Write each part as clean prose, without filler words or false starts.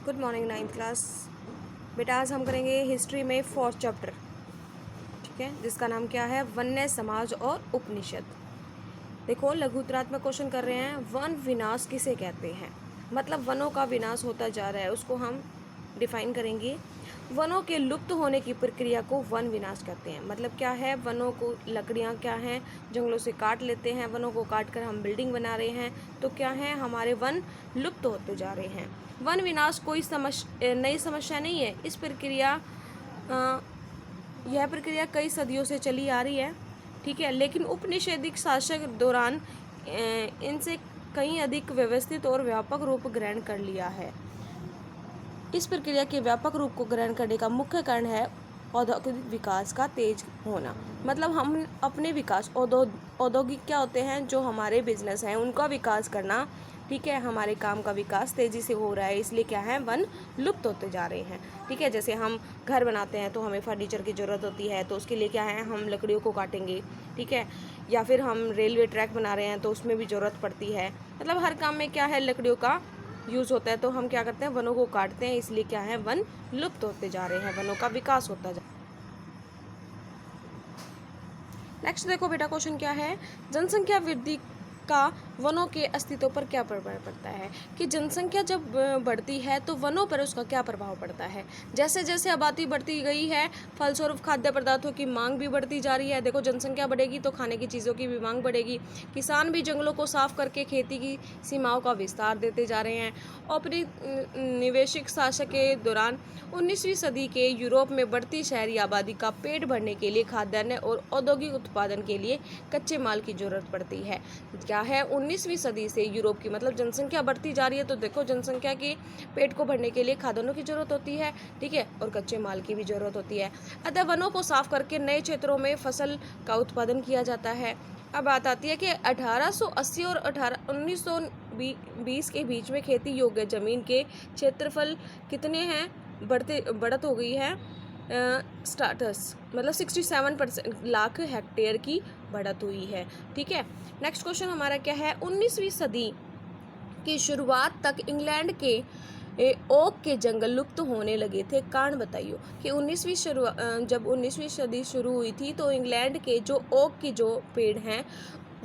Good morning ninth class. बेटा आज हम करेंगे हिस्ट्री में फोर्थ चैप्टर, ठीक है, जिसका नाम क्या है, वन्य समाज और उपनिषद। देखो लघुतरात्मक क्वेश्चन कर रहे हैं, वन विनाश किसे कहते हैं, मतलब वनों का विनाश होता जा रहा है, उसको हम डिफाइन करेंगे। वनों के लुप्त होने की प्रक्रिया को वन विनाश कहते हैं। मतलब क्या है, वनों को लकड़ियाँ क्या हैं, जंगलों से काट लेते हैं, वनों को काट कर हम बिल्डिंग बना रहे हैं, तो क्या है, हमारे वन लुप्त होते जा रहे हैं। वन विनाश कोई नई समस्या नहीं है। इस प्रक्रिया यह प्रक्रिया कई सदियों से चली आ रही है, ठीक है, लेकिन उपनिषेधिक शासक दौरान इनसे कहीं अधिक व्यवस्थित और व्यापक रूप ग्रहण कर लिया है। इस प्रक्रिया के व्यापक रूप को ग्रहण करने का मुख्य कारण है औद्योगिक विकास का तेज होना। मतलब हम अपने विकास, औद्योगिक क्या होते हैं, जो हमारे बिजनेस हैं उनका विकास करना, ठीक है, हमारे काम का विकास तेज़ी से हो रहा है, इसलिए क्या है, वन लुप्त होते जा रहे हैं। ठीक है, जैसे हम घर बनाते हैं तो हमें फर्नीचर की ज़रूरत होती है, तो उसके लिए क्या है, हम लकड़ियों को काटेंगे, ठीक है, या फिर हम रेलवे ट्रैक बना रहे हैं तो उसमें भी ज़रूरत पड़ती है। मतलब हर काम में क्या है, लकड़ियों का यूज़ होता है, तो हम क्या करते हैं, वनों को काटते हैं, इसलिए क्या है, वन लुप्त होते जा रहे हैं, वनों का विकास होता जा। नेक्स्ट देखो बेटा, क्वेश्चन क्या है, जनसंख्या वृद्धि का वनों के अस्तित्व पर क्या प्रभाव पड़ता है, कि जनसंख्या जब बढ़ती है तो वनों पर उसका क्या प्रभाव पड़ता है। जैसे जैसे आबादी बढ़ती गई है, फलस्वरूप खाद्य पदार्थों की मांग भी बढ़ती जा रही है। देखो जनसंख्या बढ़ेगी तो खाने की चीज़ों की भी मांग बढ़ेगी। किसान भी जंगलों को साफ करके खेती की सीमाओं का विस्तार देते जा रहे हैं। औपनिवेशिक शासक के दौरान 19वीं सदी के यूरोप में बढ़ती शहरी आबादी का पेट भरने के लिए खाद्यान्न और औद्योगिक उत्पादन के लिए कच्चे माल की जरूरत पड़ती है। क्या है, 19वीं सदी से यूरोप की, मतलब जनसंख्या बढ़ती जा रही है, तो देखो जनसंख्या के पेट को भरने के लिए खाद्यान्नों की जरूरत होती है, ठीक है, और कच्चे माल की भी जरूरत होती है। अतः वनों को साफ करके नए क्षेत्रों में फसल का उत्पादन किया जाता है। अब बात आती है कि 1880 और 1920 के बीच में खेती योग्य जमीन के क्षेत्रफल कितने हैं, बढ़त हो गई है, स्टार्टस मतलब 67% लाख हेक्टेयर की बढ़त हुई है। ठीक है, नेक्स्ट क्वेश्चन हमारा क्या है, 19वीं सदी की शुरुआत तक इंग्लैंड के ओक के जंगल लुप्त होने लगे थे। कारण बताइए कि जब 19वीं सदी शुरू हुई थी तो इंग्लैंड के जो ओक की जो पेड़ हैं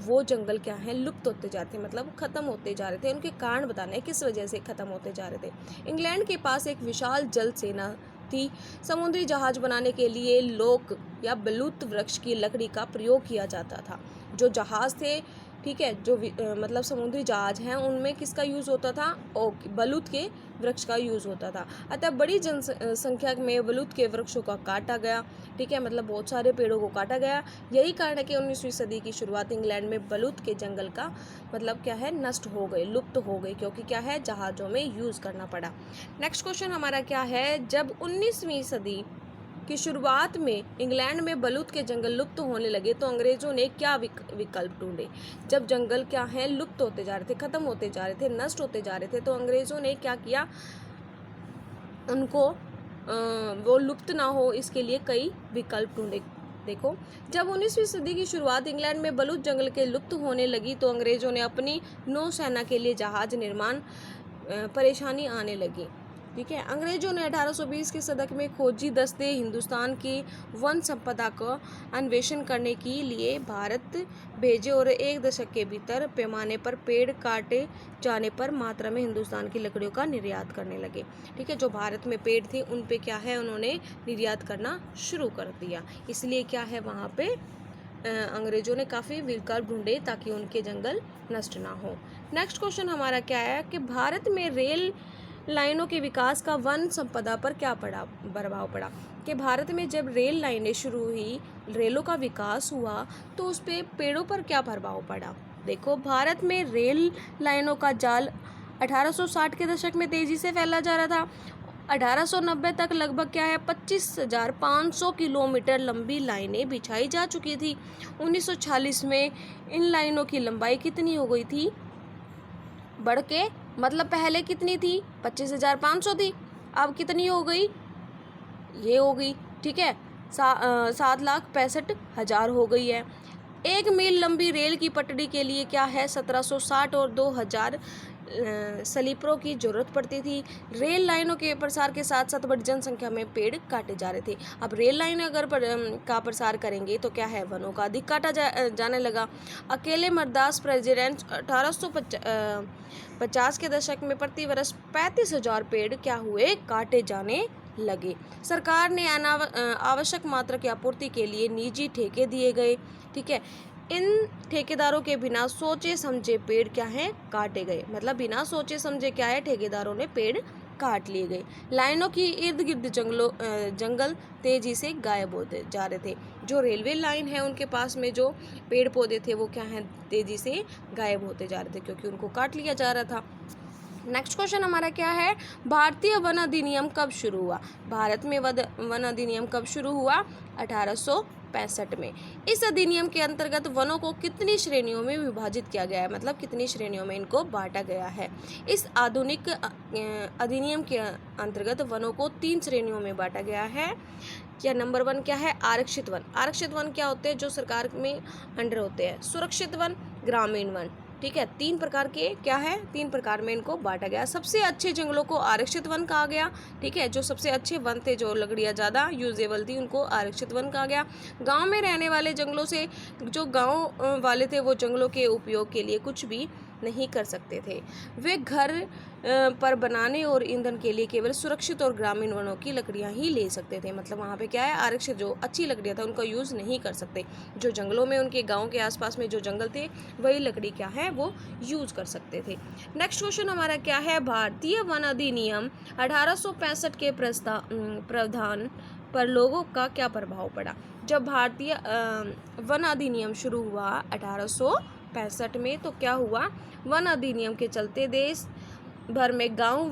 वो जंगल क्या है, लुप्त होते जाते हैं, मतलब खत्म होते जा रहे थे। उनके कारण बताने हैं, किस वजह से खत्म होते जा रहे थे। इंग्लैंड के पास एक विशाल जल सेना थी। समुद्री जहाज बनाने के लिए लोक या बलूत वृक्ष की लकड़ी का प्रयोग किया जाता था। जो जहाज थे, ठीक है, जो मतलब समुद्री जहाज हैं, उनमें किसका यूज़ होता था, ओक, बलूत के वृक्ष का यूज़ होता था। अतः बड़ी जनसंख्या में बलूत के वृक्षों का काटा गया, ठीक है, मतलब बहुत सारे पेड़ों को काटा गया। यही कारण है कि 19वीं सदी की शुरुआत इंग्लैंड में बलूत के जंगल का मतलब क्या है, नष्ट हो गए, लुप्त हो गए, क्योंकि क्या है, जहाज़ों में यूज़ करना पड़ा। नेक्स्ट क्वेश्चन हमारा क्या है, जब 19वीं सदी की शुरुआत में इंग्लैंड में बलूत के जंगल लुप्त होने लगे तो अंग्रेजों ने क्या विकल्प ढूंढे। जब जंगल क्या है, लुप्त होते जा रहे थे, खत्म होते जा रहे थे, नष्ट होते जा रहे थे, तो अंग्रेजों ने क्या किया, उनको वो लुप्त ना हो इसके लिए कई विकल्प ढूंढे। देखो, जब 19वीं सदी की शुरुआत इंग्लैंड में बलूत जंगल के लुप्त होने लगी तो अंग्रेजों ने अपनी नौसेना के लिए जहाज निर्माण परेशानी आने लगी। ठीक है, अंग्रेजों ने 1820 के दशक में खोजी दस्ते हिंदुस्तान की वन संपदा का अन्वेषण करने के लिए भारत भेजे और एक दशक के भीतर पैमाने पर पेड़ काटे जाने पर मात्रा में हिंदुस्तान की लकड़ियों का निर्यात करने लगे। ठीक है, जो भारत में पेड़ थे उन पे क्या है, उन्होंने निर्यात करना शुरू कर दिया, इसलिए क्या है, वहाँ पे अंग्रेजों ने काफ़ी विकल्प ढूंढे ताकि उनके जंगल नष्ट ना हो। नेक्स्ट क्वेश्चन हमारा क्या है, कि भारत में रेल लाइनों के विकास का वन संपदा पर क्या प्रभाव पड़ा। कि भारत में जब रेल लाइनें शुरू हुई, रेलों का विकास हुआ, तो उस पे पेड़ों पर क्या प्रभाव पड़ा। देखो, भारत में रेल लाइनों का जाल 1860 के दशक में तेजी से फैला जा रहा था। 1890 तक लगभग क्या है, 25,500 किलोमीटर लंबी लाइनें बिछाई जा चुकी थी। 1940 में इन लाइनों की लंबाई कितनी हो गई थी, बढ़ के, मतलब पहले कितनी थी, 25,500 थी, अब कितनी हो गई, ये हो गई, ठीक है, 7,65,000 हो गई है। 1 मील लंबी रेल की पटड़ी के लिए क्या है, 1760 और 2000 स्लीपरों की ज़रूरत पड़ती थी। रेल लाइनों के प्रसार के साथ साथ बड़ी जनसंख्या में पेड़ काटे जा रहे थे। अब रेल लाइन अगर का प्रसार करेंगे तो क्या है, वनों का अधिक काटा जाने लगा। अकेले मद्रास प्रेसिडेंट 1850 के दशक में प्रति वर्ष 35,000 पेड़ क्या हुए, काटे जाने लगे। सरकार ने आवश्यक मात्रा की आपूर्ति के लिए निजी ठेके दिए गए। ठीक है, इन ठेकेदारों के बिना सोचे समझे पेड़ क्या हैं, काटे गए। मतलब बिना सोचे समझे क्या है, ठेकेदारों ने पेड़ काट लिए गए। लाइनों की इर्द गिर्द जंगल तेजी से गायब होते जा रहे थे। जो रेलवे लाइन है उनके पास में जो पेड़ पौधे थे वो क्या हैं, तेजी से गायब होते जा रहे थे, क्योंकि उनको काट लिया जा रहा था। नेक्स्ट क्वेश्चन हमारा क्या है, भारतीय वन अधिनियम कब शुरू हुआ। भारत में वन अधिनियम कब शुरू हुआ, 1865 में। इस अधिनियम के अंतर्गत वनों को कितनी श्रेणियों में विभाजित किया गया है, मतलब कितनी श्रेणियों में इनको बांटा गया है। इस आधुनिक अधिनियम के अंतर्गत वनों को 3 श्रेणियों में बांटा गया है। क्या नंबर 1 क्या है, आरक्षित वन। आरक्षित वन क्या होते हैं, जो सरकार में अंडर होते हैं। सुरक्षित वन, ग्रामीण वन। ठीक है, 3 प्रकार के क्या है, 3 प्रकार में इनको बांटा गया। सबसे अच्छे जंगलों को आरक्षित वन कहा गया। ठीक है, जो सबसे अच्छे वन थे, जो लकड़ियाँ ज़्यादा यूजेबल थी, उनको आरक्षित वन कहा गया। गांव में रहने वाले जंगलों से, जो गांव वाले थे वो जंगलों के उपयोग के लिए कुछ भी नहीं कर सकते थे। वे घर पर बनाने और ईंधन के लिए केवल सुरक्षित और ग्रामीण वनों की लकड़ियां ही ले सकते थे। मतलब वहाँ पे क्या है, आरक्षित जो अच्छी लकड़ियाँ था उनका यूज़ नहीं कर सकते। जो जंगलों में, उनके गांव के आसपास में जो जंगल थे, वही लकड़ी क्या है, वो यूज़ कर सकते थे। नेक्स्ट क्वेश्चन हमारा क्या है, भारतीय वन अधिनियम 1865 के प्रावधान पर लोगों का क्या प्रभाव पड़ा। जब भारतीय वन अधिनियम शुरू हुआ 1865 में, तो क्या हुआ, वन अधिनियम के चलते देश भर में गांव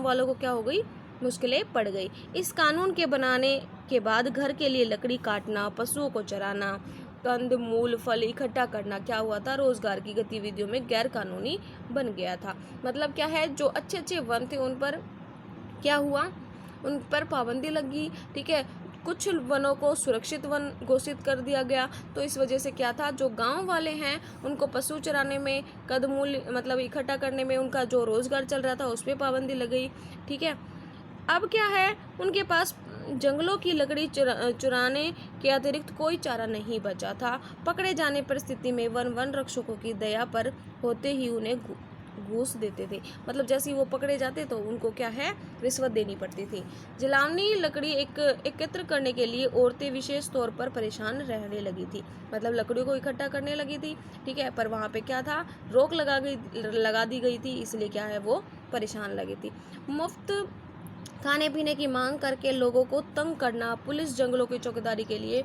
वालों को क्या हो गई, मुश्किलें पड़ गई। इस कानून के बनाने के बाद घर के लिए लकड़ी काटना, पशुओं को चराना, कंद मूल फल इकट्ठा करना क्या हुआ था, रोजगार की गतिविधियों में गैर कानूनी बन गया था। मतलब क्या है, जो अच्छे अच्छे वन थे उन पर क्या हुआ, उन पर पाबंदी लगी। ठीक है, कुछ वनों को सुरक्षित वन घोषित कर दिया गया। तो इस वजह से क्या था, जो गांव वाले हैं उनको पशु चराने में, कंदमूल मतलब इकट्ठा करने में उनका जो रोजगार चल रहा था उस पर पाबंदी लग गई। ठीक है, अब क्या है, उनके पास जंगलों की लकड़ी चुराने के अतिरिक्त कोई चारा नहीं बचा था। पकड़े जाने पर स्थिति में वन रक्षकों की दया पर होते ही उन्हें घूस देते थे। मतलब जैसे ही वो पकड़े जाते तो उनको क्या है, रिश्वत देनी पड़ती थी। जलावनी लकड़ी एकत्र करने के लिए औरतें विशेष तौर पर परेशान रहने लगी थी। मतलब लकड़ियों को इकट्ठा करने लगी थी। ठीक है, पर वहाँ पे क्या था, रोक लगा दी गई थी, इसलिए क्या है, वो परेशान लगी थी। मुफ्त खाने पीने की मांग करके लोगों को तंग करना पुलिस जंगलों की चौकीदारी के लिए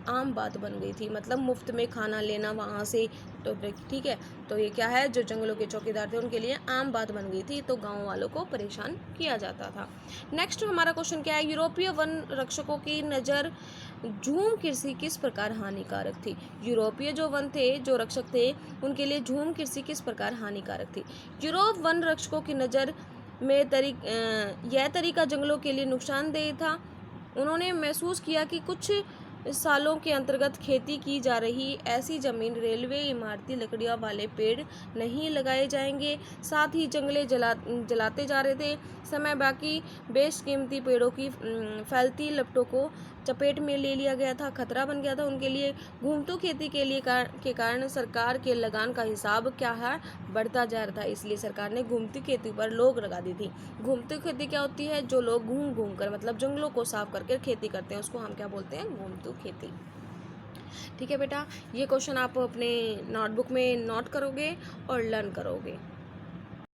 आम बात बन गई थी। मतलब मुफ्त में खाना लेना वहाँ से, तो ठीक है, तो ये क्या है, जो जंगलों के चौकीदार थे उनके लिए आम बात बन गई थी, तो गांव वालों को परेशान किया जाता था। नेक्स्ट हमारा क्वेश्चन क्या है, यूरोपीय वन रक्षकों की नज़र झूम कृषि किस प्रकार हानिकारक थी। यूरोपीय जो वन थे, जो रक्षक थे, उनके लिए झूम कृषि किस प्रकार हानिकारक थी। यूरोप वन रक्षकों की नज़र में यह तरीका जंगलों के लिए नुकसानदेह था। उन्होंने महसूस किया कि कुछ सालों के अंतर्गत खेती की जा रही ऐसी जमीन रेलवे, इमारती लकड़ियाँ वाले पेड़ नहीं लगाए जाएंगे। साथ ही जंगले जलाते जा रहे थे। समय बाकी बेशकीमती पेड़ों की फैलती लपटों को चपेट में ले लिया गया था, खतरा बन गया था उनके लिए। घूमतू खेती के कारण सरकार के लगान का हिसाब क्या है, बढ़ता जा रहा था, इसलिए सरकार ने घूमती खेती पर रोक लगा दी थी। घूमती खेती क्या होती है, जो लोग घूम कर मतलब जंगलों को साफ करके खेती करते हैं, उसको हम क्या बोलते हैं, घूमतू खेती। ठीक है बेटा, ये क्वेश्चन आप अपने नोटबुक में नोट करोगे और लर्न करोगे।